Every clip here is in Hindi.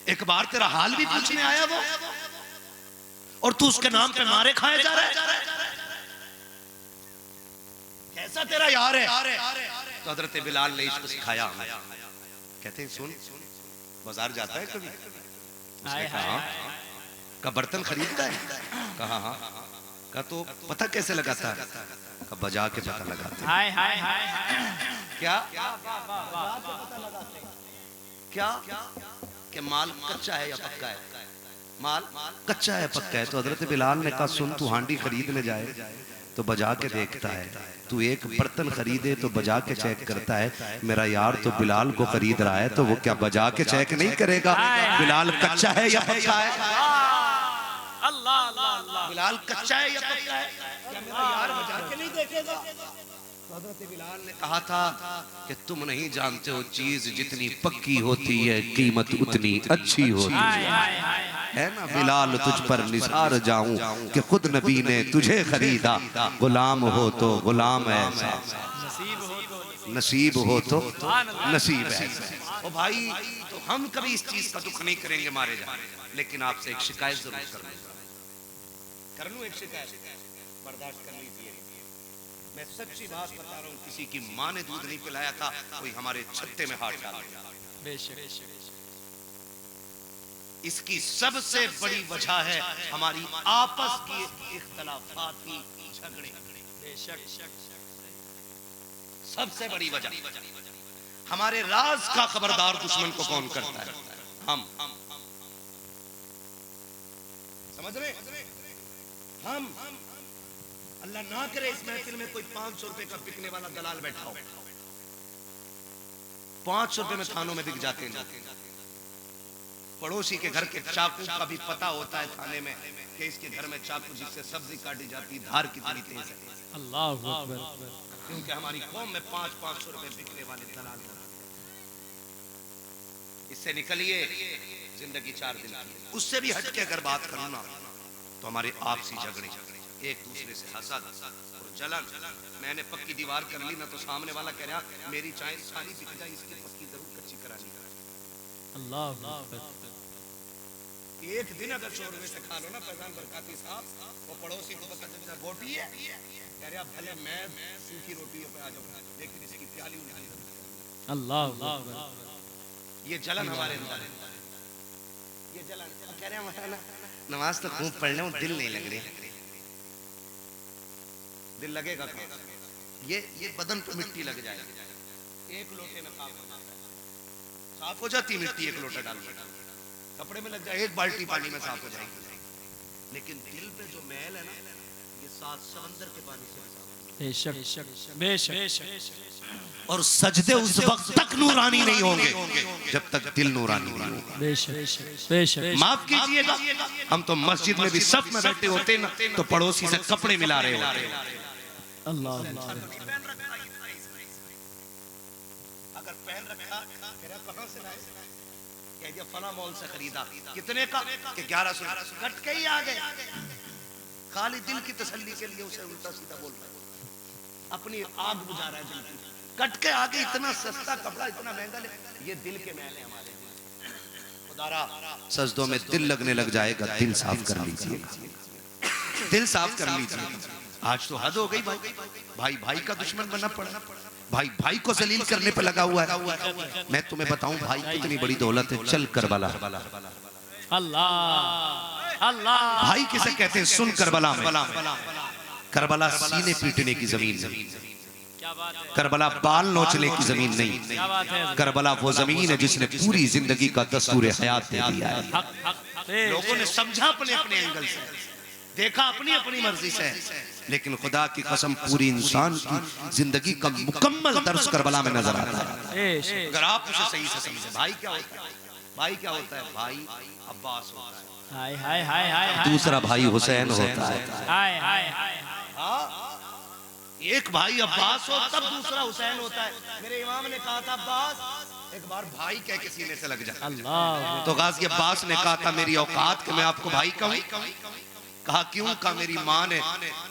एक बार तेरा हाल भी पूछने आया वो, और तू उसके नाम पे मारे खाए जा रहा है। कैसा तेरा यार है? तो हजरत बिलाल ने इसको सिखाया। कहते हैं सुन, बाजार जाता है कभी? उसने कहा का बर्तन खरीदता है? कहा हाँ। का तो पता कैसे लगाता है? का बजा के पता लगाता है। क्या क्या कि माल कच्चा है या पक्का है? माल कच्चा है पक्का है। तो हजरत बिलाल ने कहा सुन, तू हांडी खरीदने जाए तो बजा के देखता है, तू एक बर्तन खरीदे तो बजा के चेक करता है। मेरा यार तो बिलाल को खरीद रहा है, तो वो क्या बजा के चेक नहीं करेगा बिलाल कच्चा है या पक्का है? बिलाल कच्चा है या पक्का है? क्या मेरा यार बजा के नहीं देखेगा? तो हज़रत बिलाल ने कहा था कि तुम नहीं जानते हो, चीज जितनी पक्की होती है कीमत उतनी अच्छी होती है ना। बिलाल तुझ पर निसार जाऊं कि खुद नबी ने तुझे खरीदा, गुलाम हो तो गुलाम ऐसा, नसीब हो तो नसीब ऐसा। ओ भाई, तो हम कभी इस चीज का दुख नहीं करेंगे मारे जाने, लेकिन आपसे एक शिकायत जरूर कर लूं। एक शिकायत बर्दाश्त कर लीजिए। मैं सच्ची बात बता रहा हूँ, किसी की माँ ने दूध नहीं पिलाया था, कोई हमारे छत्ते में हाथ डाल दिया। इसकी सबसे बड़ी वजह है हमारी आपस की इख्तलाफाती झगड़े। सबसे बड़ी वजह हमारे राज का खबरदार दुश्मन को कौन करता है? हम। समझ रहे? हम। अल्लाह ना करे इस महफिल में कोई 500 रुपए का बिकने वाला दलाल बैठा हो। 500 रुपए में थानों में बिक जाते हैं। पड़ोसी के घर के चाकू का भी पता होता है थाने में कि इसके घर में चाकू जिससे सब्जी काटी जाती धार कितनी तेज है। अल्लाह अकबर। क्योंकि हमारी कौम में 500 रुपए बिकने वाले दलाल हैं। इससे निकलिए, जिंदगी 4 दिन की। उससे भी हटके अगर बात करना तो हमारे आपसी झगड़े, एक दूसरे से हसद और जलन। मैंने पक्की दीवार कर ली ना, तो सामने वाला कह रहा मेरी चाय सारी बिक जाए, इसकी पक्की जरूर कच्ची करा ली। अल्लाह। एक दिन अगर शोरवे से खा लो ना फैजान बरकाती साहब, वो पड़ोसी को पता चलता है बोटी है, कह रहा भले मैं सूखी रोटियों पे आ जाऊंगा, लेकिन इसकी प्याली उठा ली। अल्लाह। ये जलन हमारे अंदर है। ये जलन कह रहे हैं नमाज तो खूब पढ़ ले, दिल नहीं लग रही। दिल लगेगा कहाँ? ये बदन पे मिट्टी लग जाए, एक लोटे में साफ हो जाती मिट्टी, एक लोटा डाल कपड़े में लग जाए, एक बाल्टी पानी में साफ हो जाएगी। लेकिन दिल पे जो मैल है ना, ये 7 समंदर के पानी से बेशक। और सजदे उस वक्त तक नूरानी नहीं होंगे जब तक दिल नूरानी नहीं होगा। बेशक। माफ कीजिएगा, हम तो मस्जिद में भी सफ में बैठे होते ना, तो पड़ोसी से कपड़े मिला रहे होते। अल्लाह। अगर पहन रखा, कहां से लाए? कह दिया फला मॉल से खरीदा। कितने का? कि 1100। कट के ही आ गए। खाली दिल की तसल्ली के लिए उसे उल्टा सीधा बोल रहा है, अपनी आग बुझा रहा है दिल की। कट के आगे इतना सस्ता कपड़ा, इतना महंगा ले, ये दिल के मैल है हमारे। खुदारा सजदों में दिल लगने लग जाएगा, दिल साफ कर लीजिए, दिल साफ कर लीजिए। आज तो हद हो गई भाई भाई का दुश्मन बनना पड़ा, भाई भाई को जलील करने पे लगा हुआ है। मैं तुम्हें बताऊं भाई कितनी बड़ी दौलत है। चल करबला। अल्लाह। भाई किसे कहते हैं? सुन, करबला में, करबला सीने पीटने की जमीन, करबला बाल नोचने की जमीन नहीं। करबला वो जमीन है जिसने पूरी जिंदगी का दस्तूर हयात दे दिया है। लोगों ने समझा अपने अपने एंगल से, देखा अपनी अपनी मर्जी से, लेकिन खुदा की कसम पूरी इंसान की जिंदगी का मुकम्मल दर्श करबला में नजर आता है। अगर आप उसे सही से समझे, भाई क्या होता है? भाई क्या होता है? भाई अब्बास होता है, दूसरा भाई हुसैन होता है। एक भाई अब्बास हो तब दूसरा हुसैन होता है। मेरे इमाम ने कहा था अब्बास एक बार भाई कह के सीने से लग जाए। तो गाजी अब्बास ने कहा था मेरी औकात कि मैं आपको भाई कहूं। कहा क्यों? कहा मेरी माँ ने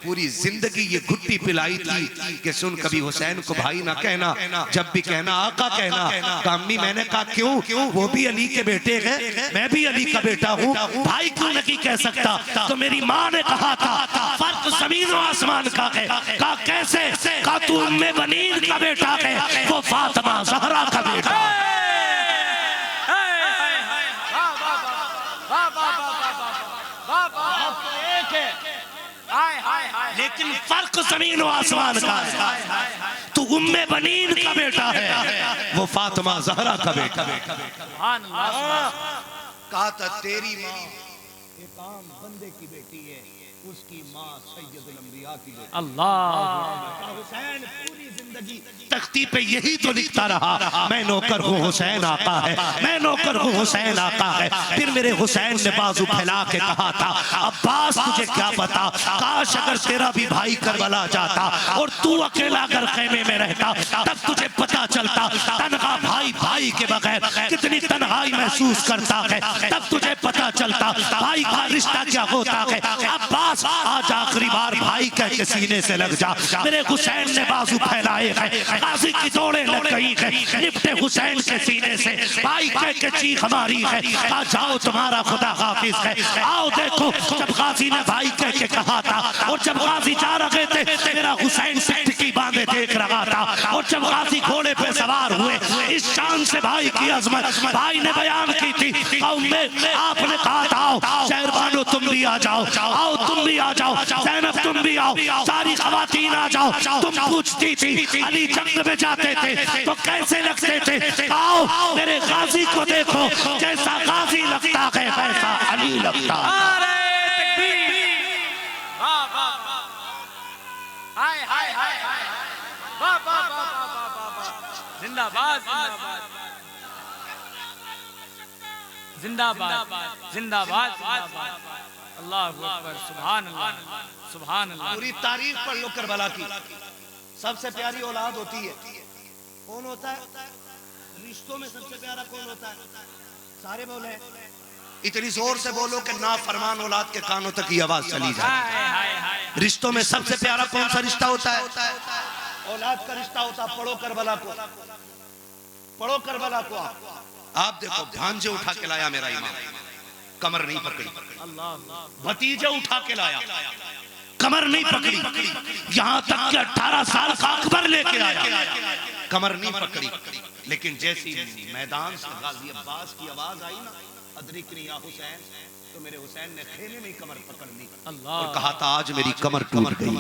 पूरी जिंदगी ये घुट्टी पिलाई थी कि सुन कभी हुसैन को भाई ना कहना, जब भी कहना आका कहना। कहा अम्मी मैंने कहा क्यों? वो भी अली के बेटे हैं, मैं अली का बेटा हूँ, भाई क्यों नहीं कह सकता? तो मेरी माँ ने कहा था फर्क जमीन और आसमान का है। कहा कैसे? कहा तू उम्मे बनीन का बेटा है, वो फातिमा ज़हरा का बेटा। लेकिन फर्क जमीन और आसमान का है। तू उम्मे बनीन का बेटा है, वो फातिमा ज़हरा का बेटा। कहा था तेरी माँ एक आम बंदे की बेटी है, उसकी माँ सैयदुल अंबिया की बेटी। अल्लाह। हुसैन पूरी जिंदगी तख्ती पे यही तो लिखता रहा, मैं नौकर हूँ हुसैन आका है, मैं नौकर हूँ हुसैन आका है। फिर मेरे हुसैन ने बाजू फैला के कहा था अब्बास तुझे क्या पता, काश अगर तेरा भी भाई करबला जाता और तू अकेला अगर खेमे में रहता, तब तुझे पता चलता तन्हा भाई भाई के बगैर कितनी तन्हाई महसूस करता है, तब तुझे पता चलता भाई का रिश्ता क्या होता है। अब्बास आज आखिरी बार भाई कह के सीने से लग जा। मेरे हुसैन ने बाजू फैलाए हैं, गाजी की दौड़े लग गई है, निपटे हुसैन के सीने से, भाई कह के चीख हमारी है, आ जाओ तुम्हारा खुदा हाफिज है। आओ देखो जब गाजी ने भाई कह के कहा था और जब गाजी जा रहे थे मेरा हुसैन सिक्की बांधे देख रहा था, और जब गाजी घोड़े पे सवार हुए इस शान से भाई की अजमत भाई ने बयान की थी। आपने कहा था आओ शहरबानो तुम भी आ जाओ, आओ तुम भी आ जाओ, ज़ैनब तुम भी आओ, सारी खवातीन आ जाओ। तुम पूछती थी अली जंग में जाते थे तो कैसे लगते थे, आओ मेरे गाजी को देखो, जैसा गाजी लगता है वैसा अली लगता है। जिंदाबाद जिंदाबाद जिंदाबाद जिंदाबाद। अल्लाह अकबर, सुभान अल्लाह सुभान अल्लाह। पूरी तारीख पढ़ लो करबला की। सबसे प्यारी औलाद होती है, कौन होता है? रिश्तों में सबसे प्यारा कौन होता है? सारे बोले इतनी जोर से बोलो कि ना फरमान औलाद के कानों तक की आवाज चली जाए। रिश्तों में सबसे प्यारा कौन सा रिश्ता होता है? औलाद का रिश्ता होता है। पढ़ो करबला को, पढ़ो करबला को। आप देखो भांजे उठा के लाया मेरा इमाम, कमर नहीं पकड़ी। भतीजे उठा के लाया, कमर नहीं पकड़ी। यहाँ तक कि 18 साल का अकबर लेके आया, कमर नहीं पकड़ी। लेकिन जैसी मैदान से गाजी अब्बास की आवाज आई ना अदरिकनी या हुसैन, तो मेरे हुसैन ने खेमे में ही कमर पकड़ ली और कहा था आज मेरी कमर टूट गई।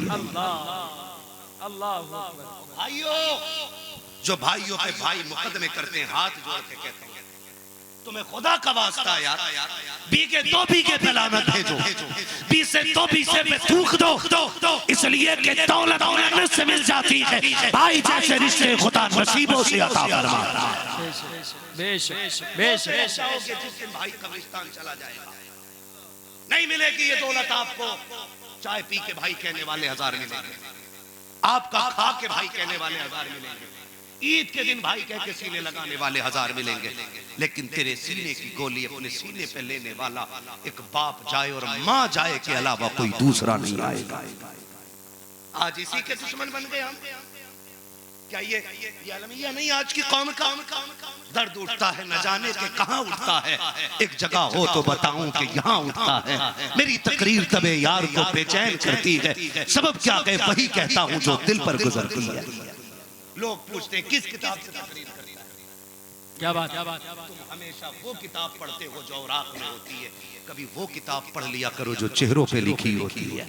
अल्लाह भाइयों, जो भाइयों पे भाई मुकदमे करते हैं हाथ जोड़ के कहते हैं तुम्हें खुदा का वास्ता यार, बीघे 2 बीघे पे लानत भेजो, 20 से 2 बीघे पे थूक दो, इसलिए कि दौलत मेहनत से मिल जाती है, भाई जैसे रिश्ते खुदा नसीबों से अता फरमाता है। बेशक बेशक। जिस दिन भाई कब्रिस्तान चला जाएगा नहीं मिलेगी ये दौलत आपको। चाय पी के भाई कहने वाले 1000 मिलेंगे, आपका खा के भाई कहने वाले 1000 मिलेंगे, ईद के दिन भाई कह के सीने लगाने वाले 1000 मिलेंगे, लेकिन तेरे सीने की गोली अपने सीने पे लेने वाला एक बाप जाए और माँ जाए के अलावा कोई दूसरा नहीं आएगा। आज इसी के दुश्मन बन गए हम। क्या ये अलमिया नहीं आज की कौम का दर्द उठता है न जाने के कहां उठता है। एक जगह हो तो बताऊं कि यहाँ उठता है। मेरी तकरीर तबे यार को बेचैन करती है, सबब क्या है वही कहता हूँ जो दिल पर गुजरती है। लोग पूछते हैं किस किताब से तकरीर करता है? क्या बात। तुम हमेशा वो किताब पढ़ते हो जो औराक में होती है, कभी वो किताब पढ़ लिया करो जो चेहरों पे लिखी होती है।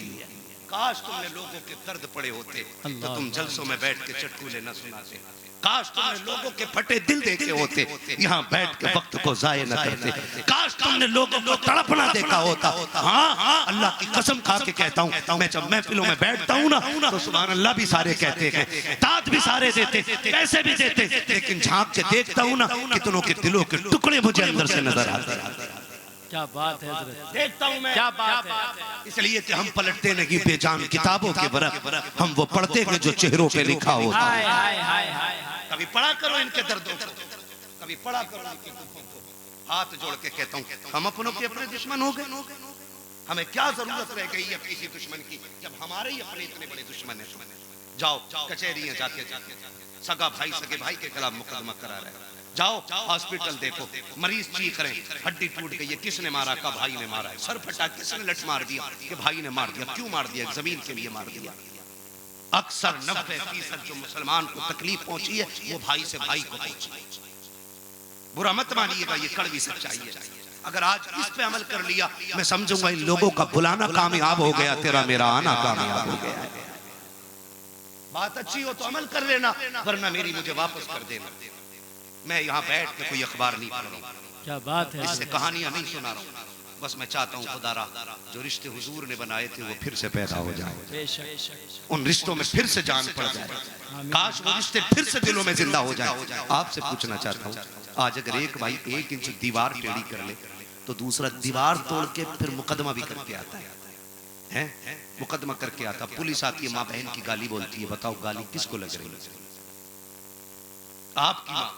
काश तुमने लोगों के दर्द पड़े होते तो तुम जलसों में बैठ के चटकुले न सुनाते। काश तुमने लोगों के फटे दिल देखे होते, यहाँ बैठ के वक्त को जाये न करते। काश तुमने लोगों को तड़पना देखा होता। हाँ, अल्लाह की कसम खा के कहता हूँ, मैं जब महफिलों में बैठता हूँ ना तो सुभान अल्लाह भी सारे कहते हैं, दाद भी सारे देते, पैसे भी देते, लेकिन झांक के देखता हूँ ना कितनों के दिलों के टुकड़े मुझे अंदर से नजर आते हैं। क्या बात है हज़रत, देखता हूँ मैं। क्या बात है। इसलिए कि हम पलटते नहीं बेजान किताबों के बरक, हम वो पढ़ते हैं जो चेहरों पे लिखा होता है। कभी पढ़ा करो इनके दर्दों को, कभी पढ़ा करो इनके दुखों को। हाथ जोड़ के कहता हूँ हम अपनों के अपने दुश्मन हो गए। हमें क्या जरूरत रह गई है किसी दुश्मन की जब हमारे ही अपने इतने बड़े दुश्मन है। जाओ कचहरी जाके सगा भाई सगे भाई के खिलाफ मुकदमा करा रहे, जाओ हॉस्पिटल देखो, मरीज चीख रहे हैं, हड्डी टूट गई है, किसने मारा? का भाई ने मारा है। सर फटा, किसने लठ मार दिया? कि भाई ने मार दिया। क्यों मार दिया? जमीन के लिए मार दिया। अक्सर 90% जो मुसलमान को तकलीफ पहुंची है वो भाई से भाई को पहुंची है। बुरा मत मानिएगा, ये कड़वी सच्चाई है। अगर आज इस पे अमल कर लिया, मैं समझूंगा इन लोगों का बुलाना कामयाब हो गया, तेरा मेरा आना कामयाब हो गया है। बात अच्छी हो तो अमल कर लेना, वरना मेरी मुझे वापस कर देना। मैं यहाँ बैठ के कोई अखबार नहीं पढ़ रहा हूँ, क्या बात है, इससे कहानियां नहीं सुना रहा हूँ। बस मैं चाहता हूँ खुदारा जो रिश्ते हुजूर ने बनाए थे वो फिर से पैदा हो जाए, उन रिश्तों में फिर से जान पड़ जाए। काश वो रिश्ते फिर से दिलों में जिंदा हो जाए। आपसे पूछना चाहता हूँ, आज अगर एक भाई 1 इंच दीवार टेढ़ी कर ले तो दूसरा दीवार तोड़ के फिर मुकदमा भी करके आता है, मुकदमा करके आता। पुलिस आती है, माँ बहन की गाली बोलती है। बताओ गाली किसको लग रही है? आपकी माँ,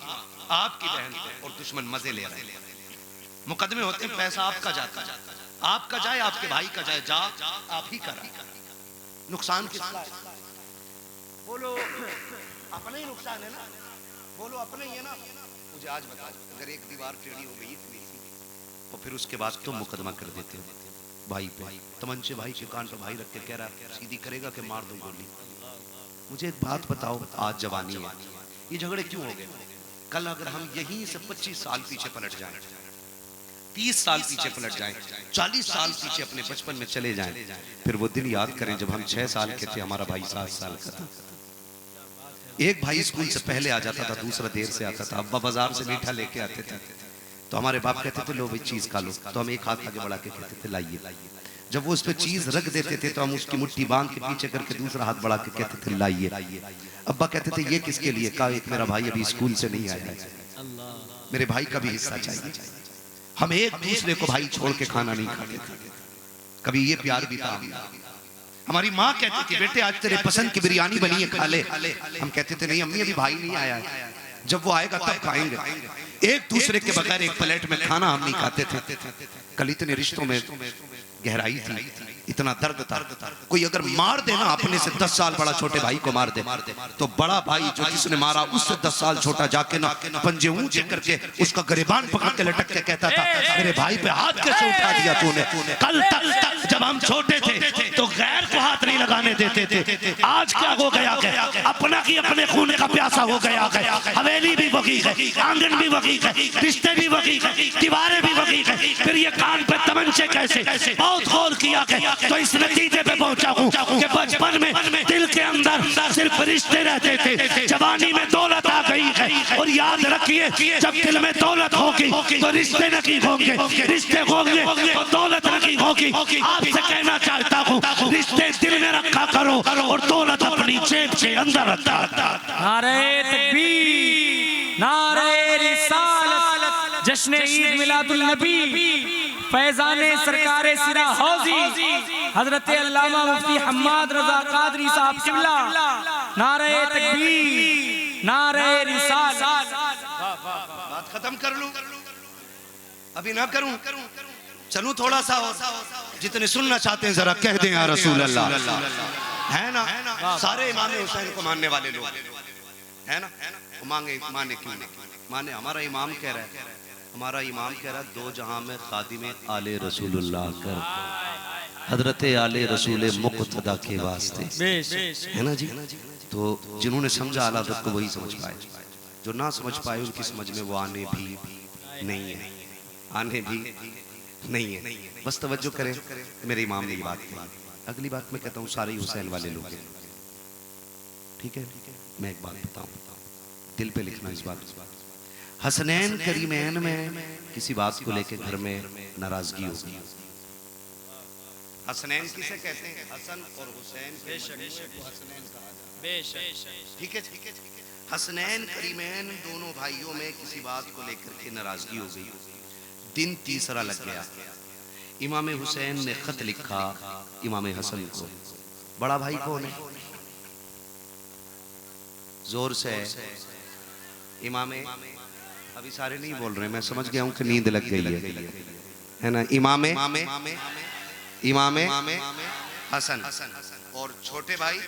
आपकी बहन को, और दुश्मन मजे ले रहे हैं। मुकदमे होते हैं, पैसा आपका जाता है, आपका जाए आपके भाई का जाए, जा आप ही करा। नुकसान किसका है? बोलो अपना ही नुकसान है ना, बोलो अपना ही है ना। मुझे आज बताओ, अगर एक दीवार टेढ़ी हो गई इतनी और फिर उसके बाद तुम मुकदमा कर देते हो भाई पे, तमंचे भाई के कान पे भाई रख के कह रहा सीधी करेगा कि मार दो गोली। मुझे एक बात बताओ, आज जवानी है, ये झगड़े क्यों हो गए? कल अगर हम यहीं से 25 साल पीछे पलट जाएं, 30 साल पीछे पलट जाएं, 40 साल पीछे अपने बचपन में चले जाएं, फिर वो दिन याद करें जब हम 6 साल के थे, हमारा भाई 7 साल का था। एक भाई स्कूल से पहले आ जाता था, दूसरा देर से आता था। अब्बा बाजार से मीठा लेके आते थे तो हमारे बाप कहते थे लो भाई चीज खा लो, तो हम एक हाथ आगे बढ़ा के कहते थे लाइए। जब वो उस पर चीज रख देते थे तो हम उसकी मुट्ठी बांध के पीछे करके दूसरा हाथ बढ़ा के कहते थे लाइए। अब्बा कहते थे ये किसके लिए? कहा एक मेरा भाई अभी स्कूल से नहीं आया है, मेरे भाई का भी हिस्सा चाहिए। हम एक दूसरे को भाई छोड़ के खाना नहीं खाते थे, कभी ये प्यार भी था। हमारी माँ कहती थी बेटे आज तेरे पसंद की बिरयानी बनी है, खा ले। हम कहते थे नहीं अम्मी अभी भाई नहीं आया है, जब वो आएगा तब खाएंगे। एक दूसरे के बगैर एक प्लेट में खाना हम नहीं खाते थे। कल इतने रिश्तों में गहराई थी, इतना दर्द था। कोई अगर मार देना अपने से 10 साल बड़ा छोटे भाई को मार दे तो बड़ा भाई जो जिसने मारा उससे 10 साल छोटा जाके ना पंजे ऊंचे करके उसका गिरबान पकड़ के लटक के कहता था मेरे भाई पे हाथ कैसे उठा दिया तूने? कल तक जब हम छोटे थे तो गैर को हाथ नहीं लगाने देते थे, आज क्या हो गया? अपना की अपने खून का प्यासा हो गया। हवेली भी वही है, आंगन भी वही है, रिश्ते भी वही है, दीवारें भी वही है, फिर ये कान पे तमंचे कैसे? बहुत गौर किया तो इस नतीजे पे पहुंचा हूं कि बचपन में दिल के अंदर सिर्फ रिश्ते रहते थे, जवानी में दौलत आ गई है। और याद रखिए जब दिल में दौलत होगी तो रिश्ते नहीं होंगे, रिश्ते होंगे तो दौलत नहीं होगी। आपसे कहना चाहता हूं रिश्ते दिल में रखा करो और दौलत अपनी जेब के अंदर रखा। नारे तकबीर, नारे रिसालत, जश्न ईद मिलादुल नबी, फैजाने सरकारे सिरा हौजी हजरत अल्लामा मुफ्ती हम्माद रजा कादरी साहब किबला, नारे तकबीर, नारे रिसालत। बात खत्म कर लूं, अभी ना करूं, चलूं थोड़ा सा और। जितने सुनना चाहते हैं जरा कह दें या रसूल अल्लाह। है ना, सारे इमाम हुसैन को मानने वाले लोग है ना, माने क्यों नहीं माने? हमारा इमाम कह रहा है, हमारा इमाम कह रहा है दो जहां में खादिम आले रसूलुल्लाह कर, हजरत आले रसूल मुक़्तदा के वास्ते, है ना जी। तो जिन्होंने समझा आला हज़रत को वही समझ पाए, जो ना समझ पाए उनकी समझ में वो आने भी नहीं है, आने भी नहीं है। बस तवज्जो करें, मेरे इमाम ने ये बात कही। अगली बात मैं कहता हूँ सारे हुसैन वाले लोग हैं, ठीक है। मैं एक बात बताऊं, दिल पे लिखना इस बात। हसनैन करीमैन में किसी बात को लेके घर में नाराजगी होगी। हसनैन किसे कहते हैं? हसन और हुसैन, ठीक है। हसनैन करीमैन दोनों भाइयों में किसी बात को लेकर के नाराजगी हो गई। दिन तीसरा लग गया, इमाम हुसैन ने खत लिखा इमाम हसन को। बड़ा भाई कौन है? जोर से इमाम, अभी सारे नहीं बोल रहे, मैं समझ गया हूं कि नींद लग गई है ना। इमाम हसन और छोटे भाई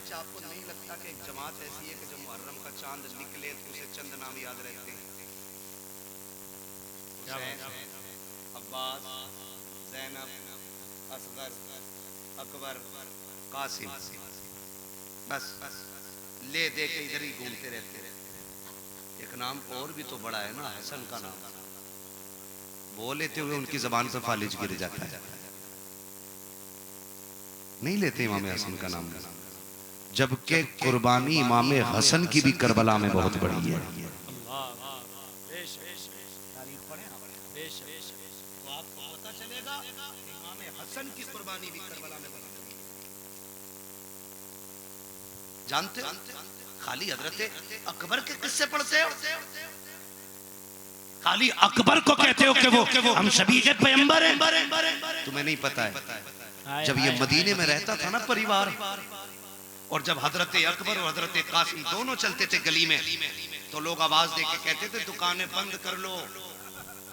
अच्छा आपको नहीं लगता कि एक जमात ऐसी है कि जब मुहर्रम का चांद निकले तो उसे चंद नाम याद रहते हैं? हुसैन, अब्बास, ज़ैनब, असगर, अकबर, कासिम, बस ले दे के इधर ही घूमते रहते। एक नाम और भी तो बड़ा है ना, हसन का नाम, वो लेते हुए उनकी जबान पर फालिज गिर जाता है। नहीं लेते इमाम हसन का नाम, जबकि कुर्बानी इमाम हसन की भी करबला में बहुत बड़ी है। तो आपको पता चलेगा इमाम हसन की कुर्बानी भी करबला में बड़ी है। जानते हो खाली हजरत अकबर के किस्से पढ़ते हो, खाली अकबर को कहते हो कि वो हम शबी के पैगंबर हैं। तुम्हें नहीं पता है जब ये मदीने में रहता था ना परिवार, और जब हजरत अकबर और हजरत कासिम दोनों चलते थे गली में, तो लोग आवाज दे के कहते थे दुकानें बंद कर लो,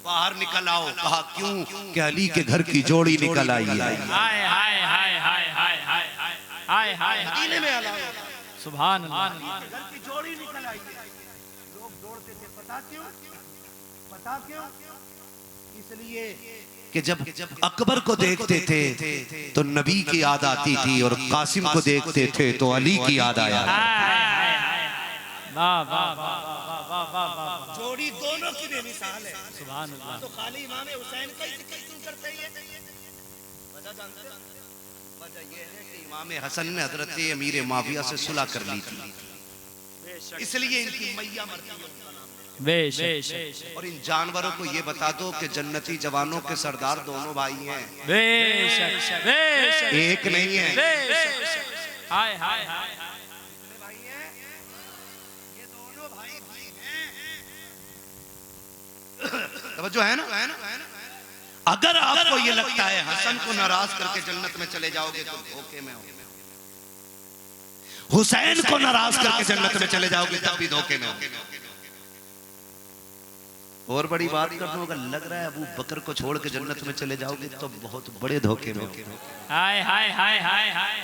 बाहर निकल आओ। कहा क्यों? कि अली के घर की जोड़ी निकल आई है। मदीने में अला सुभान अल्लाह। घर की जोड़ी निकल आई है। लोग दौड़ते थे, पता क्यों? पता क्यों? इसलिए कि जब अकबर को देखते थे तो नबी की याद आती थी, और कासिम को देखते थे तो अली की याद आया। जोड़ी दोनों की बेमिसाल है। सुभान अल्लाह। तो खाली इमाम हुसैन का ही जिक्र क्यों करते हैं? वजह जानते हैं? वजह यह है कि इमाम हसन ने हजरत अमीर माविया से सुलह कर ली थी, इसलिए इनकी मैया मरती है। बेशक। और इन जानवरों को ये बता दो कि जन्नती जवानों के सरदार दोनों भाई हैं, बेशक एक नहीं है। हाय हाय हाय भाई हैं, ये दोनों भाई हैं। तवज्जो है ना? अगर आपको ये लगता है हसन को नाराज करके जन्नत में चले जाओगे तो धोखे में हो, हुसैन को नाराज करके जन्नत में चले जाओगे तब भी धोखे में हो। और बड़ी बात कर दूं, अगर लग रहा है अबू बकर को छोड़ के जन्नत में चले जाओगे तो बहुत बड़े धोखे में हो। हाय हाय हाय हाय हाय।